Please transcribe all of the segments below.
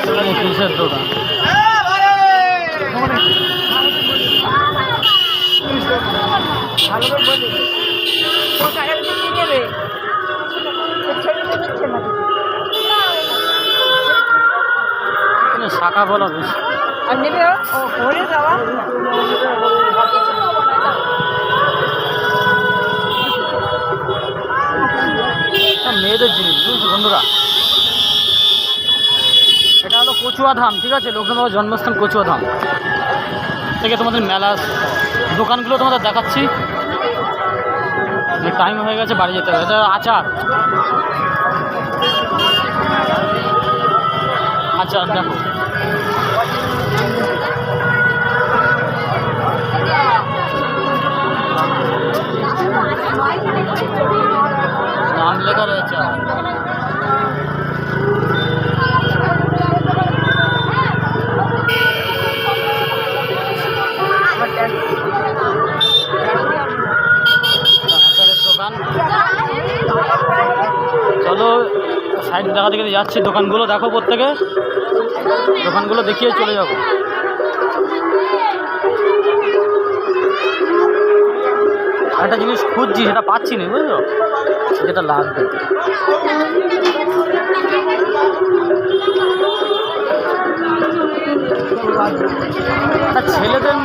কিসের দোকান? শাখা বলা বেশ মেয়েদের জিনিস বুঝছো বন্ধুরা। এটা হলো কচুয়াধাম, ঠিক আছে, লক্ষ্মী বাবার জন্মস্থান কচুয়াধাম থেকে তোমাদের মেলা দোকানগুলো তোমাদের দেখাচ্ছি। টাইম হয়ে গেছে, বাড়ি যেতে হবে। এটা আচার, আচার দেখো, নাম লেখা রয়েছে। চলো সাইড দেখা দেখে যাচ্ছি, দোকানগুলো দেখো, প্রত্যেকে দোকানগুলো দেখিয়ে চলে যাবো। একটা জিনিস খুঁজছি, সেটা পাচ্ছি না, বুঝলো, যেটা লাগবে। ছেলেদের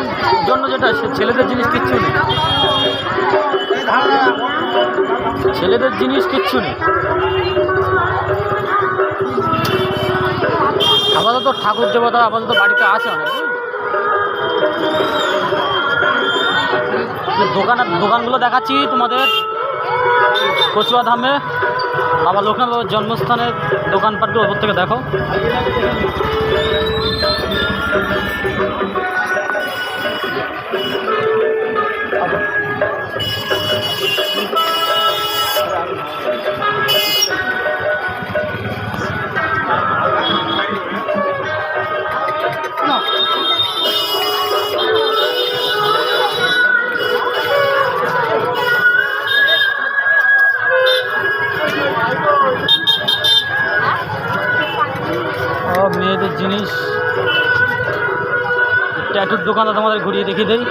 জন্য যেটা, ছেলেদের জিনিস কিচ্ছু নেই, ছেলেদের জিনিস কিচ্ছু নেই। আপাতত ঠাকুর দেবতা আপাতত বাড়িতে আছে অনেক। দোকানগুলো দেখাচ্ছি তোমাদের কচুয়াধামে বাবা লক্ষ্মী বাবার জন্মস্থানের দোকানপাটগুলো ওপর থেকে দেখো। মেয়েদের জিনিস, ট্যাটুর দোকানটা তোমাদের ঘুরিয়ে দেখিয়ে দেই।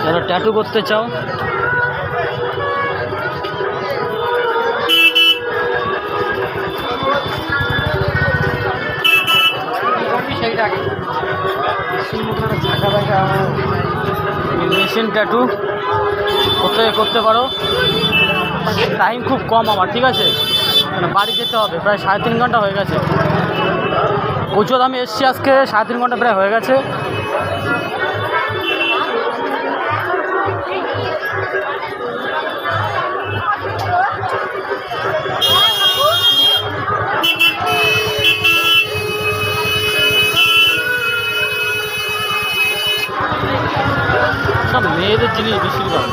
যারা ট্যাটু করতে চাও, মেশিন ট্যাটু করতে পারো। টাইম খুব কম আমার, ঠিক আছে, বাড়ি যেতে হবে, প্রায় 3.5 ঘন্টা হয়ে গেছে। কচুয়াধামে এসছি আজকে, 3.5 ঘন্টা প্রায় হয়ে গেছে। সব মেয়েদের জিনিস বেশিরভাগ।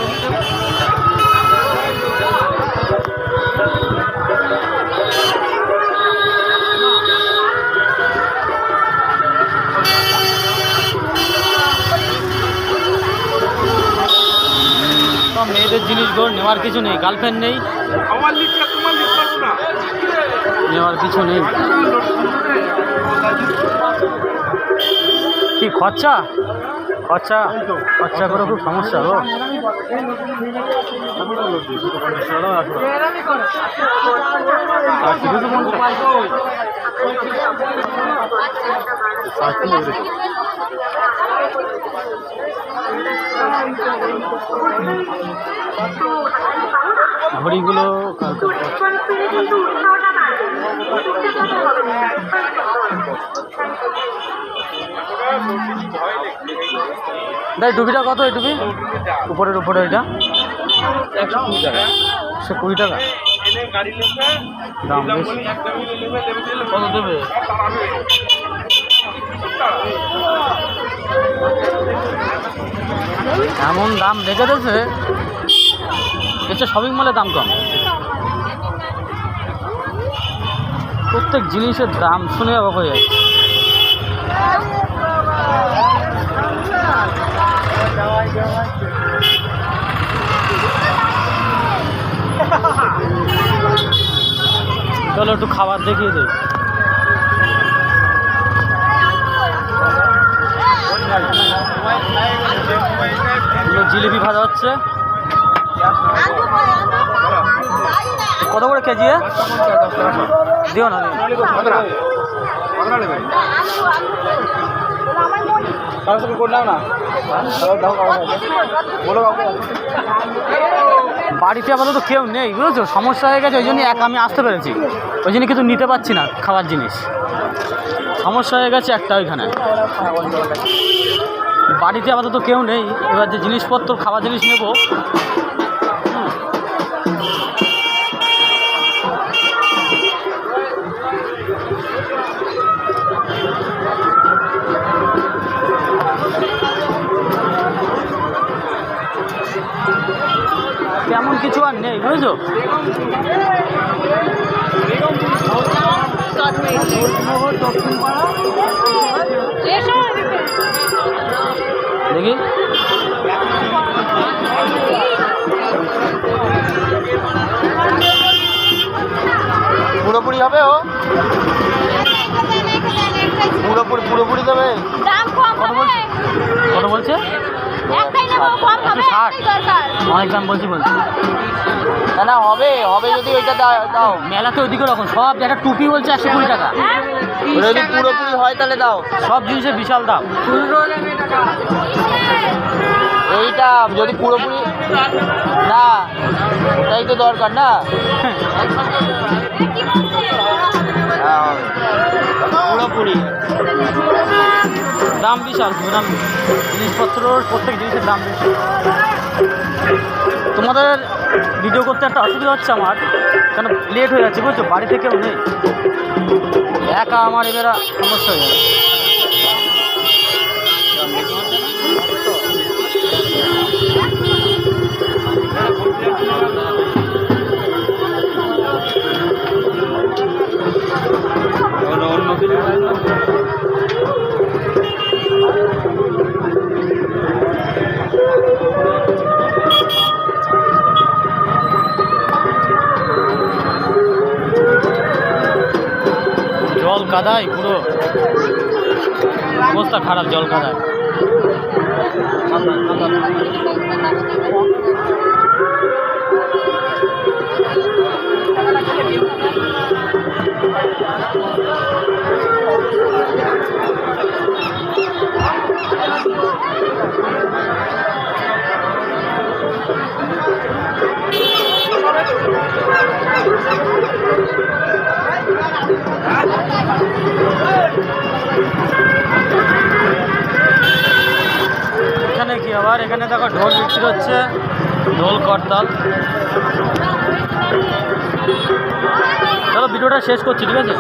মেয়েদের জিনিসগুলো নেওয়ার কিছু নেই, গার্লফ্রেন্ড নেই, নেওয়ার কিছু নেই। কি খরচা খরচা খরচা করে খুব সমস্যা গো। ঘড়িগুলো ভাই, টুপিটা কত? এই টুপি উপরে এটা 120 টাকা। 120 টাকা দাম, বেশি। কত দেবে? এমন দাম রেখে দিয়েছে, এটা শপিং মলে দাম কম। প্রত্যেক জিনিসের দাম শুনে অবাক হয়ে যাচ্ছে। চলো একটু খাবার দেখিয়ে দিই। জিলিপি ভাজা হচ্ছে। কত করে কেজি? দিও না বাড়িতে আপাতত কেউ নেই বুঝেছো, সমস্যা হয়ে গেছে, ওই জন্য একা আমি আসতে পেরেছি, ওই জন্য কিন্তু নিতে পারছি না খাবার জিনিস, সমস্যা হয়ে গেছে একটা ওইখানে। বাড়িতে আপাতত কেউ নেই, এবার যে জিনিসপত্র খাবার জিনিস নেব তেমন কিছু আর নেই বুঝেছো। দেখি পুরোপুরি হবে, ও পুরোপুরি দেবে। কত বলছে? 160। অনেক দাম বলছি না হবে যদি ওইটা দাও। মেলাতে ওইদিকে রকম সব, একটা টুপি বলছে 120 টাকা। যদি পুরোপুরি হয় তাহলে দাও। সব জিনিসের বিশাল দাম। এইটা যদি পুরোপুরি না, ওটাই তো দরকার না। পুরোপুরি দাম বিশাল, দাম জিনিসপত্রর প্রত্যেক জিনিসের দাম বেশি। তোমাদের ভিডিও করতে একটা অসুবিধা হচ্ছে আমার, কেন লেট হয়ে যাচ্ছে বুঝছো, বাড়িতে কেউ নেই, একা আমার এবার সমস্যা হয়ে যাবে। জল কাদায় পুরো অবস্থা খারাপ, জল কাদায়। এখানে কি আবার, এখানে দেখো ঢোল বিক্রি হচ্ছে, ঢোল করতাল। চলো ভিডিওটা শেষ করছি, ঠিক আছে।